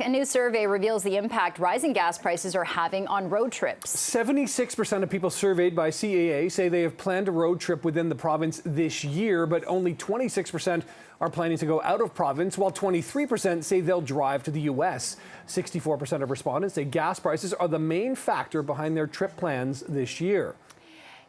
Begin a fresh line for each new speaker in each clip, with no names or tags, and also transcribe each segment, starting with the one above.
A new survey reveals the impact rising gas prices are having on road trips.
76% of people surveyed by CAA say they have planned a road trip within the province this year, but only 26% are planning to go out of province, while 23% say they'll drive to the U.S. 64% of respondents say gas prices are the main factor behind their trip plans this year.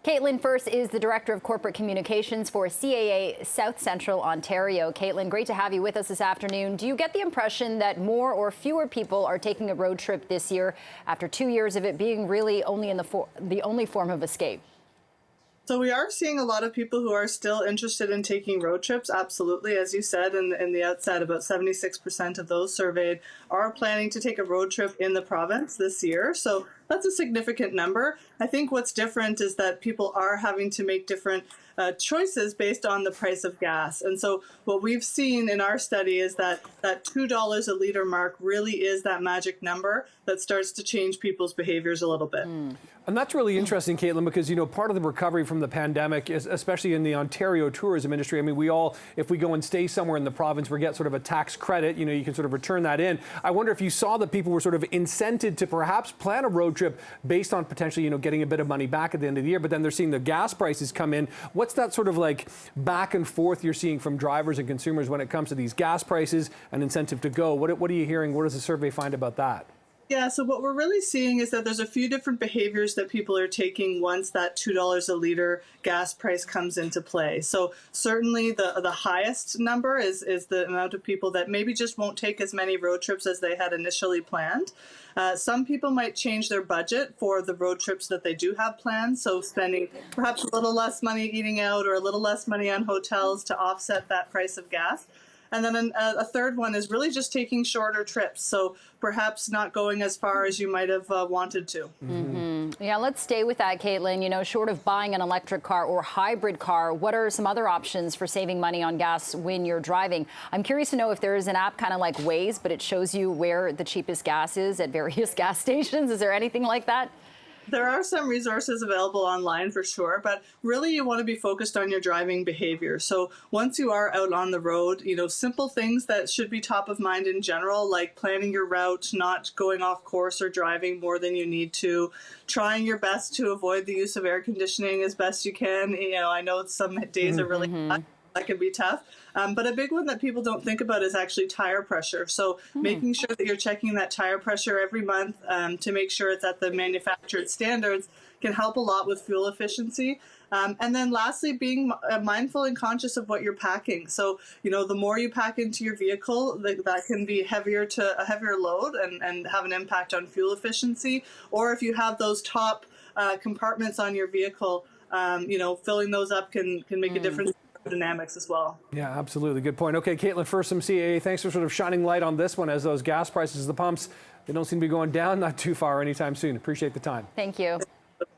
Caitlin First is the Director of Corporate Communications for CAA South Central Ontario. Caitlin, great to have you with us this afternoon. Do you get the impression that more or fewer people are taking a road trip this year after 2 years of it being really only in the only form of escape?
So we are seeing a lot of people who are still interested in taking road trips, absolutely. As you said in the outset, about 76% of those surveyed are planning to take a road trip in the province this year. So that's a significant number. I think what's different is that people are having to make different choices based on the price of gas. And so what we've seen in our study is that that $2 a liter mark really is that magic number that starts to change people's behaviors a little bit.
And that's really interesting, Caitlin, because, part of the recovery from the pandemic is, especially in the Ontario tourism industry, I mean, we all, if we go and stay somewhere in the province, we get sort of a tax credit, you can sort of return that in. I wonder if you saw that people were sort of incented to perhaps plan a road trip based on potentially, getting a bit of money back at the end of the year, but then they're seeing the gas prices come in. What's that sort of like back and forth you're seeing from drivers and consumers when it comes to these gas prices and incentive to go? What are you hearing? What does the survey find about that?
Yeah, so what we're really seeing is that there's a few different behaviors that people are taking once that $2 a liter gas price comes into play. So certainly the highest number is the amount of people that maybe just won't take as many road trips as they had initially planned. Some people might change their budget for the road trips that they do have planned, so spending perhaps a little less money eating out or a little less money on hotels to offset that price of gas. And then a third one is really just taking shorter trips, so perhaps not going as far as you might have wanted to.
Yeah, let's stay with that, Caitlin. Short of buying an electric car or hybrid car, what are some other options for saving money on gas when you're driving? I'm curious to know if there is an app kind of like Waze, but it shows you where the cheapest gas is at various gas stations. Is there anything like that?
There are some resources available online for sure, but really you want to be focused on your driving behavior. So once you are out on the road, simple things that should be top of mind in general, like planning your route, not going off course or driving more than you need to, trying your best to avoid the use of air conditioning as best you can. I know some days are really hot. That can be tough. But a big one that people don't think about is actually tire pressure. So making sure that you're checking that tire pressure every month to make sure it's at the manufactured standards can help a lot with fuel efficiency. And then lastly, being mindful and conscious of what you're packing. So, the more you pack into your vehicle, that can be a heavier load and have an impact on fuel efficiency. Or if you have those top compartments on your vehicle, filling those up can make a difference. Dynamics as well.
Yeah, absolutely. Good point. Okay, Caitlin First from CAA, thanks for sort of shining light on this one as those gas prices, the pumps, they don't seem to be going down not too far anytime soon. Appreciate the time.
Thank you.